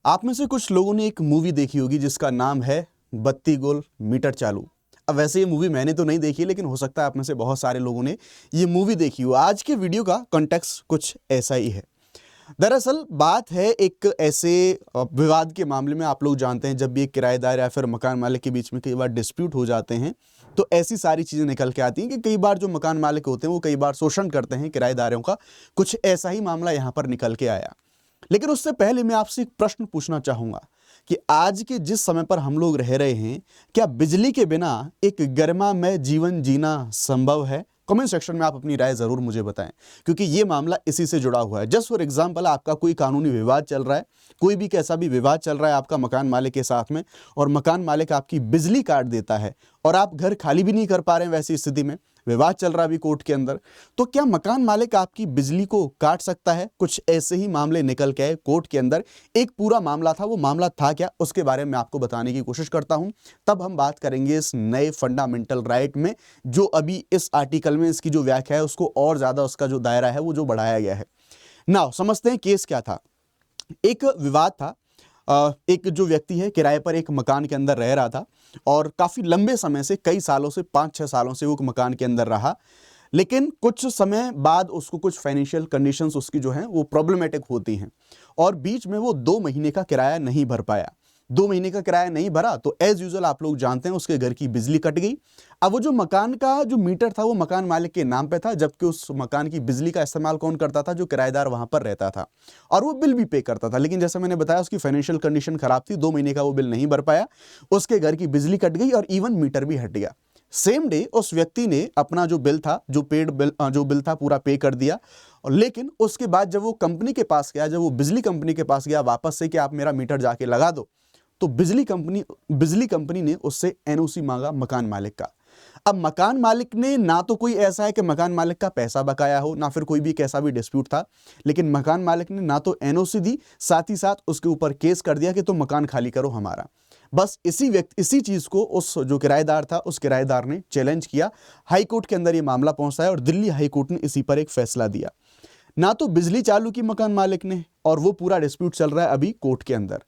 आप में से कुछ लोगों ने एक मूवी देखी होगी जिसका नाम है बत्ती गोल मीटर चालू। अब वैसे ये मूवी मैंने तो नहीं देखी, लेकिन हो सकता है आप में से बहुत सारे लोगों ने ये मूवी देखी हो। आज के वीडियो का कॉन्टेक्स्ट कुछ ऐसा ही है। दरअसल बात है एक ऐसे विवाद के मामले में। आप लोग जानते हैं जब भी एक किराएदार या फिर मकान मालिक के बीच में कई बार डिस्प्यूट हो जाते हैं तो ऐसी सारी चीज़ें निकल के आती हैं कि कई बार जो मकान मालिक होते हैं वो कई बार शोषण करते हैं किराएदारों का। कुछ ऐसा ही मामला यहाँ पर निकल के आया। लेकिन उससे पहले मैं आपसे एक प्रश्न पूछना चाहूंगा कि आज के जिस समय पर हम लोग रह रहे हैं, क्या बिजली के बिना एक गर्मामय जीवन जीना संभव है? कमेंट सेक्शन में आप अपनी राय जरूर मुझे बताएं, क्योंकि ये मामला इसी से जुड़ा हुआ है। जस्ट फॉर एग्जांपल, आपका कोई कानूनी विवाद चल रहा है, कोई भी कैसा भी विवाद चल रहा है आपका मकान मालिक के साथ में, और मकान मालिक आपकी बिजली काट देता है और आप घर खाली भी नहीं कर पा रहे हैं, वैसी स्थिति में विवाद चल रहा है अभी कोर्ट के अंदर, तो क्या मकान मालिक आपकी बिजली को काट सकता है? कुछ ऐसे ही मामले निकल के आए कोर्ट के अंदर। एक पूरा मामला था, वो मामला था क्या उसके बारे में आपको बताने की कोशिश करता हूं। तब हम बात करेंगे इस नए फंडामेंटल राइट में, जो अभी इस आर्टिकल में इसकी जो व्याख्या है उसको और ज्यादा उसका जो दायरा है वो जो बढ़ाया गया है। नाउ समझते हैं केस क्या था। एक विवाद था। एक जो व्यक्ति है किराए पर एक मकान के अंदर रह रहा था और काफ़ी लंबे समय से, कई सालों से, 5-6 सालों से वो मकान के अंदर रहा। लेकिन कुछ समय बाद उसको कुछ फाइनेंशियल कंडीशंस उसकी जो हैं वो प्रॉब्लमेटिक होती हैं और बीच में वो 2 महीने का किराया नहीं भर पाया। 2 महीने का किराया नहीं भरा तो एज यूजुअल आप लोग जानते हैं उसके घर की बिजली कट गई। अब वो जो मकान का जो मीटर था वो मकान मालिक के नाम पे था, जबकि उस मकान की बिजली का इस्तेमाल कौन करता था? जो किराएदार वहां पर रहता था, और वो बिल भी पे करता था। लेकिन जैसे मैंने बताया उसकी फाइनेंशियल कंडीशन खराब थी, 2 महीने का वो बिल नहीं भर पाया, उसके घर की बिजली कट गई और इवन मीटर भी हट गया। सेम डे उस व्यक्ति ने अपना जो बिल था, जो पेड बिल, जो बिल था पूरा पे कर दिया। और लेकिन उसके बाद जब वो कंपनी के पास गया, जब वो बिजली कंपनी के पास गया वापस से कि आप मेरा मीटर जाके लगा दो, तो बिजली कंपनी ने उससे एनओसी मांगा मकान मालिक का। अब मकान मालिक ने ना तो कोई ऐसा है कि मकान मालिक का पैसा बकाया हो, ना फिर कोई भी कैसा भी डिस्प्यूट था, लेकिन मकान मालिक ने ना तो एनओसी दी, साथ ही साथ उसके ऊपर केस कर दिया कि तुम मकान खाली करो हमारा। बस इसी चीज को उस जो किराएदार था उस किराएदार ने चैलेंज किया। हाई कोर्ट के अंदर ये मामला पहुंचा है और दिल्ली हाई कोर्ट ने इसी पर एक फैसला दिया। ना तो बिजली चालू की मकान मालिक ने, और वो पूरा डिस्प्यूट चल रहा है अभी कोर्ट के अंदर।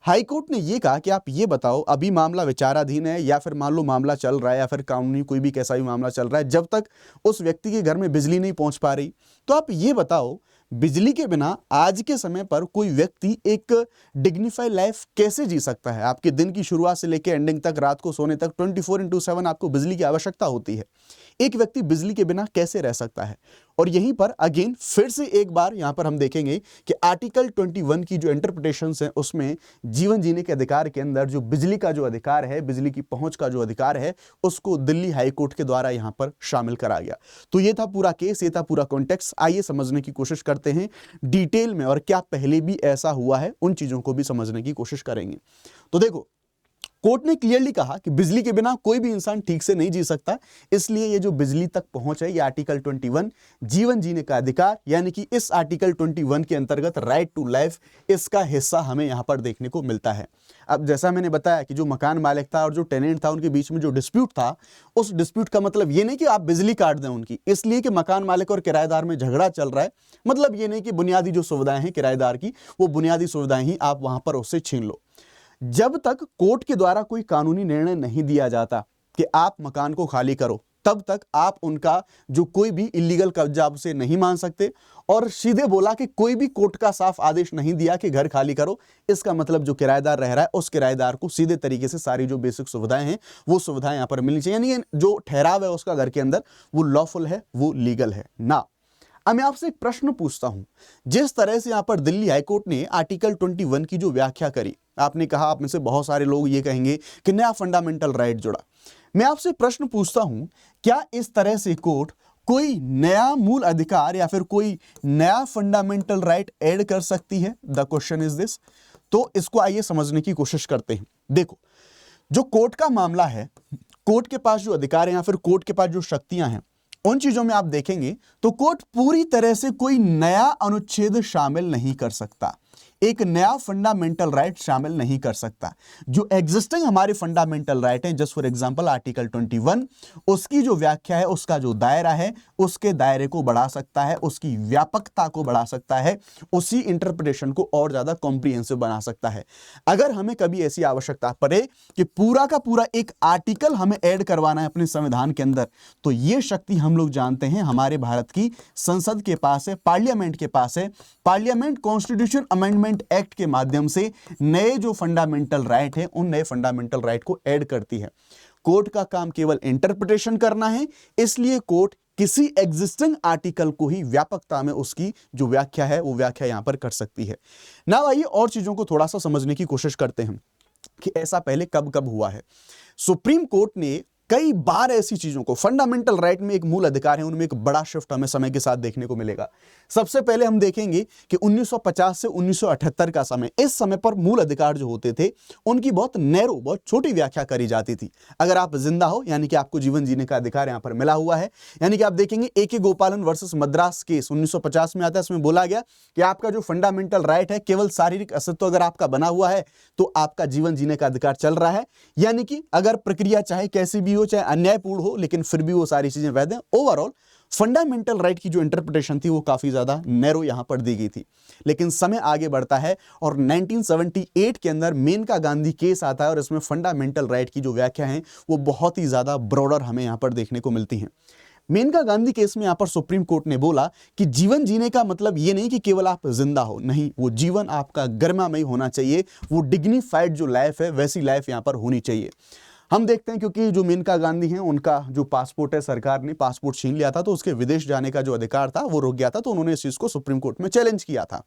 हाई कोर्ट ने ये कहा कि आप ये बताओ, अभी मामला विचाराधीन है या फिर मान लो मामला चल रहा है या फिर कानूनी कोई भी कैसा भी मामला चल रहा है, जब तक उस व्यक्ति के घर में बिजली नहीं पहुंच पा रही, तो आप ये बताओ बिजली के बिना आज के समय पर कोई व्यक्ति एक डिग्निफाइड लाइफ कैसे जी सकता है? आपके दिन की शुरुआत से लेकर एंडिंग तक, रात को सोने तक 24/7 आपको बिजली की आवश्यकता होती है। एक व्यक्ति बिजली के बिना कैसे रह सकता है? और यहीं पर अगेन फिर से एक बार यहां पर हम देखेंगे कि आर्टिकल 21 की जो इंटरप्रिटेशंस है उसमें जीवन जीने के अधिकार के अंदर जो बिजली का जो अधिकार है, बिजली की पहुंच का जो अधिकार है, उसको दिल्ली हाई कोर्ट के द्वारा यहां पर शामिल करा गया। तो ये था पूरा केस, ये था पूरा कॉन्टेक्स्ट। आइए समझने की कोशिश करते हैं डिटेल में, और क्या पहले भी ऐसा हुआ है उन चीजों को भी समझने की कोशिश करेंगे। तो देखो, कोर्ट ने क्लियरली कहा कि बिजली के बिना कोई भी इंसान ठीक से नहीं जी सकता, इसलिए ये जो बिजली तक पहुंच है, ये आर्टिकल 21 जीवन जीने का अधिकार, यानी कि इस आर्टिकल 21 के अंतर्गत राइट टू लाइफ, इसका हिस्सा हमें यहां पर देखने को मिलता है। अब जैसा मैंने बताया कि जो मकान मालिक था और जो टेनेंट था उनके बीच में जो डिस्प्यूट था, उस डिस्प्यूट का मतलब ये नहीं कि आप बिजली काट दें उनकी, इसलिए कि मकान मालिक और किराएदार में झगड़ा चल रहा है। मतलब ये नहीं कि बुनियादी जो सुविधाएं हैं किराएदार की, वो बुनियादी सुविधाएं ही आप वहां पर उससे छीन लो। जब तक कोर्ट के द्वारा कोई कानूनी निर्णय नहीं दिया जाता कि आप मकान को खाली करो, तब तक आप उनका जो कोई भी इलीगल कब्जा से नहीं मान सकते। और सीधे बोला कि कोई भी कोर्ट का साफ आदेश नहीं दिया कि घर खाली करो, इसका मतलब जो किराएदार रह रहा है उस किराएदार को सीधे तरीके से सारी जो बेसिक सुविधाएं हैं वो सुविधाएं यहां पर मिलनी चाहिए, यानी जो ठहराव है उसका घर के अंदर वो लॉफुल है, वो लीगल है ना। अब मैं आपसे एक प्रश्न पूछता हूं, जिस तरह से यहां पर दिल्ली हाईकोर्ट ने आर्टिकल 21 की जो व्याख्या करी, आपने कहा, आप में से बहुत सारे लोग ये कहेंगे कि नया फंडामेंटल राइट जुड़ा। मैं आपसे प्रश्न पूछता हूं, क्या इस तरह से कोर्ट कोई नया मूल अधिकार या फिर कोई नया फंडामेंटल राइट ऐड कर सकती है? The question is this. तो इसको आइए समझने की कोशिश करते हैं। देखो, जो कोर्ट का मामला है, कोर्ट के पास जो अधिकार है या फिर कोर्ट के पास जो शक्तियां हैं, उन चीजों में आप देखेंगे तो कोर्ट पूरी तरह से कोई नया अनुच्छेद शामिल नहीं कर सकता। एक नया फंडामेंटल राइट शामिल नहीं कर सकता। जो एग्जिस्टिंग हमारे फंडामेंटल राइट हैं, जस्ट फॉर एग्जांपल आर्टिकल 21, उसकी जो व्याख्या है, उसका जो दायरा है, उसके दायरे को बढ़ा सकता है, उसकी व्यापकता को बढ़ा सकता है, उसी इंटरप्रिटेशन को और ज्यादा कॉम्प्रिहेंसिव बना सकता है। अगर हमें कभी ऐसी आवश्यकता पड़े कि पूरा का पूरा एक आर्टिकल हमें ऐड करवाना है अपने संविधान के अंदर, तो यह शक्ति हम लोग जानते हैं हमारे भारत की संसद के पास है, पार्लियामेंट के पास है। पार्लियामेंट कॉन्स्टिट्यूशन अमेंडमेंट एक्ट के माध्यम से नए जो फंडामेंटल राइट हैं, उन नए फंडामेंटल राइट को ऐड करती है। कोर्ट का काम केवल इंटरप्रिटेशन करना है, इसलिए कोर्ट किसी एग्जिस्टिंग आर्टिकल को ही व्यापकता में उसकी जो व्याख्या है वो व्याख्या यहां पर कर सकती है। ना आइए और चीजों को थोड़ा सा समझने की कोशिश करते हैं कि ऐसा पहले कब कब हुआ है। सुप्रीम कोर्ट ने कई बार ऐसी चीजों को, फंडामेंटल राइट में एक मूल अधिकार है, उनमें एक बड़ा शिफ्ट हमें समय के साथ देखने को मिलेगा। सबसे पहले हम देखेंगे कि 1950 से 1978 का समय, इस समय पर मूल अधिकार जो होते थे उनकी बहुत नैरो, बहुत छोटी व्याख्या करी जाती थी। अगर आप जिंदा हो यानी कि आपको जीवन जीने का अधिकार यहां पर मिला हुआ है, यानी कि आप देखेंगे A.K. गोपालन वर्सेस मद्रास केस 1950 में आता है। इसमें बोला गया कि आपका जो फंडामेंटल राइट है, केवल शारीरिक अस्तित्व अगर आपका बना हुआ है तो आपका जीवन जीने का अधिकार चल रहा है, यानी कि अगर प्रक्रिया चाहे कैसी भी हो, चाहे अन्यायपूर्ण हो, लेकिन फिर भी वो सारी चीजें वैध हैं। ओवरऑल फंडामेंटल राइट की जो इंटरप्रिटेशन थी वो काफी ज्यादा नैरो यहां पर दी गई थी। लेकिन समय आगे बढ़ता है और 1978 के अंदर मेनका गांधी केस आता है और इसमें फंडामेंटल राइट की जो व्याख्या है वो बहुत ही ज्यादा ब्रॉडर हमें यहां पर देखने को मिलती है। मेनका गांधी केस में यहां पर सुप्रीम कोर्ट ने बोला कि जीवन जीने का मतलब ये नहीं कि केवल आप जिंदा हो, नहीं, वो जीवन आपका गरिमामय होना चाहिए, वो डिग्निफाइड जो लाइफ है वैसी लाइफ यहां पर होनी चाहिए। हम देखते हैं क्योंकि जो मेनका गांधी हैं उनका जो पासपोर्ट है, सरकार ने पासपोर्ट छीन लिया था, तो उसके विदेश जाने का जो अधिकार था वो रुक गया था, तो उन्होंने इस चीज को सुप्रीम कोर्ट में चैलेंज किया था।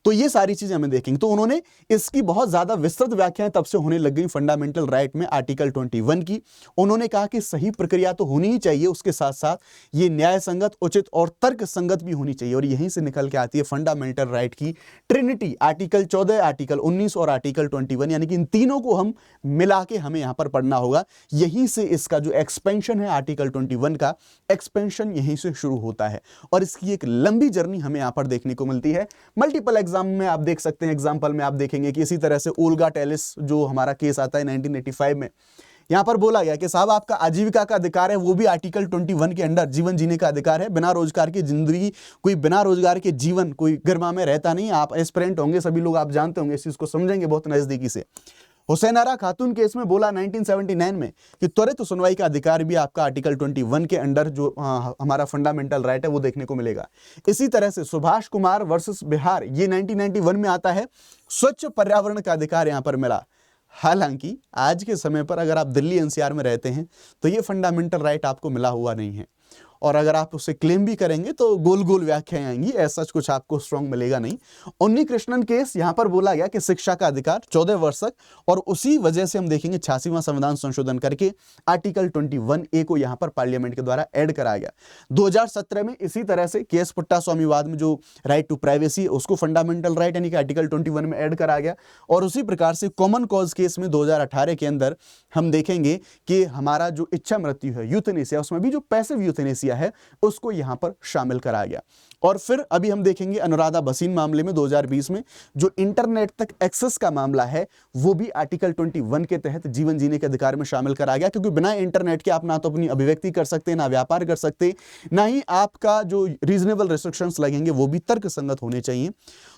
तो ये सारी चीजें हमें देखेंगे। तो उन्होंने इसकी बहुत ज्यादा विस्तृत व्याख्याएं तब से होने लग गई फंडामेंटल राइट में आर्टिकल 21 की। उन्होंने कहा कि सही प्रक्रिया तो होनी ही चाहिए, उसके साथ साथ ये न्याय संगत, उचित और तर्क संगत भी होनी चाहिए। और यहीं से निकल के आती है फंडामेंटल राइट की ट्रिनिटी, आर्टिकल 14, आर्टिकल 19 और आर्टिकल 21, यानी कि इन तीनों को हम मिला के हमें यहां पर पढ़ना होगा। यहीं से इसका जो एक्सपेंशन है आर्टिकल 21 का, एक्सपेंशन यहीं से शुरू होता है और इसकी एक लंबी जर्नी हमें यहां पर देखने को मिलती है। मल्टीपल एग्जाम में आप देख सकते हैं, एग्जाम्पल में आप देखेंगे कि इसी तरह से ओल्गा टेलिस जो हमारा केस आता है 1985 में, यहां पर बोला गया कि साहब आपका आजीविका का अधिकार है, वो भी आर्टिकल 21 के अंडर जीवन जीने का अधिकार है। बिना रोजगार की जिंदगी, कोई बिना रोजगार के जीवन कोई गरिमा में रहता नहीं। आप एस्पिरेंट होंगे, सभी लोग आप जानते होंगे, इस चीज को समझेंगे बहुत नजदीकी से। हुसैन आरा खातून केस में बोला 1979 में कि त्वरित सुनवाई का अधिकार भी आपका आर्टिकल 21 के अंडर जो हमारा फंडामेंटल राइट है वो देखने को मिलेगा। इसी तरह से सुभाष कुमार वर्सेस बिहार, ये 1991 में आता है, स्वच्छ पर्यावरण का अधिकार यहां पर मिला। हालांकि आज के समय पर अगर आप दिल्ली एनसीआर में रहते हैं तो ये फंडामेंटल राइट आपको मिला हुआ नहीं है, और अगर आप उसे क्लेम भी करेंगे तो गोल गोल व्याख्याएं आएंगी, ऐसा कुछ आपको स्ट्रॉन्ग मिलेगा नहीं। उन्नी कृष्णन केस, यहां पर बोला गया कि शिक्षा का अधिकार 14 वर्ष तक, और उसी वजह से हम देखेंगे 86वां संविधान संशोधन करके आर्टिकल 21A को यहां पर पार्लियामेंट के द्वारा ऐड कराया गया। 2017 में इसी तरह से केस पुट्टा स्वामीवाद में जो राइट टू प्राइवेसी उसको फंडामेंटल राइट यानी कि आर्टिकल 21 में ऐड कराया गया। और उसी प्रकार से कॉमन कॉज केस में 2018 के अंदर हम देखेंगे कि हमारा जो इच्छा मृत्यु है, यूथनेसिया, उसमें भी जो पैसिव यूथनेसिया है उसको यहां पर शामिल कराया गया। और फिर अभी हम देखेंगे अनुराधा भसीन मामले में 2020 में जो इंटरनेट तक एक्सेस का मामला है वो भी आर्टिकल 21 के तहत जीवन जीने के अधिकार में शामिल कराया गया, क्योंकि बिना इंटरनेट के आप ना तो अपनी अभिव्यक्ति कर सकते, ना व्यापार कर सकते, ना ही आपका जो रीजनेबल रिस्ट्रिक्शंस लगेंगे वो भी तर्क संगत होने चाहिए।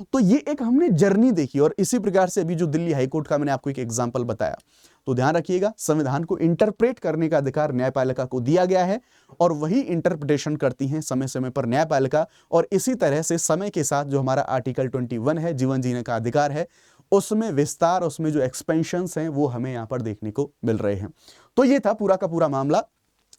तो ये एक हमने जर्नी देखी, और इसी प्रकार से अभी जो दिल्ली हाईकोर्ट का मैंने आपको एक एग्जाम्पल बताया। तो ध्यान रखिएगा, संविधान को इंटरप्रेट करने का अधिकार न्यायपालिका को दिया गया है और वही इंटरप्रिटेशन करती हैं समय समय पर न्यायपालिका। और इसी तरह से समय के साथ जो हमारा आर्टिकल 21 है, जीवन जीने का अधिकार है, उसमें विस्तार, उसमें जो एक्सपेंशंस हैं वो हमें यहाँ पर देखने को मिल रहे हैं। तो ये था पूरा का पूरा मामला।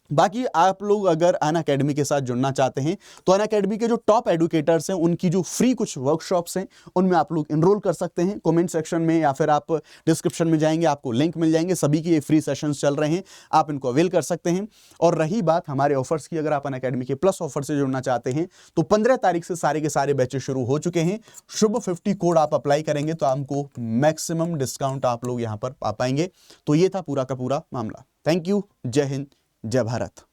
बाकी आप लोग अगर अनअकैडमी के साथ जुड़ना चाहते हैं तो अनअकैडमी के जो टॉप एडुकेटर्स हैं उनकी जो फ्री कुछ वर्कशॉप्स हैं उनमें आप लोग इनरोल कर सकते हैं। कमेंट सेक्शन में या फिर आप डिस्क्रिप्शन में जाएंगे, आपको लिंक मिल जाएंगे। सभी की ये फ्री सेशंस चल रहे हैं, आप इनको अवेल कर सकते हैं। और रही बात हमारे ऑफर्स की, अगर आप अनअकैडमी के प्लस ऑफर से जुड़ना चाहते हैं तो 15 तारीख से सारे के सारे बैचेस शुरू हो चुके हैं। शुभ 50 कोड आप अप्लाई करेंगे तो आपको मैक्सिमम डिस्काउंट आप लोग यहाँ पर पा पाएंगे। तो ये था पूरा का पूरा मामला। Thank you. जय हिंद, जय भारत।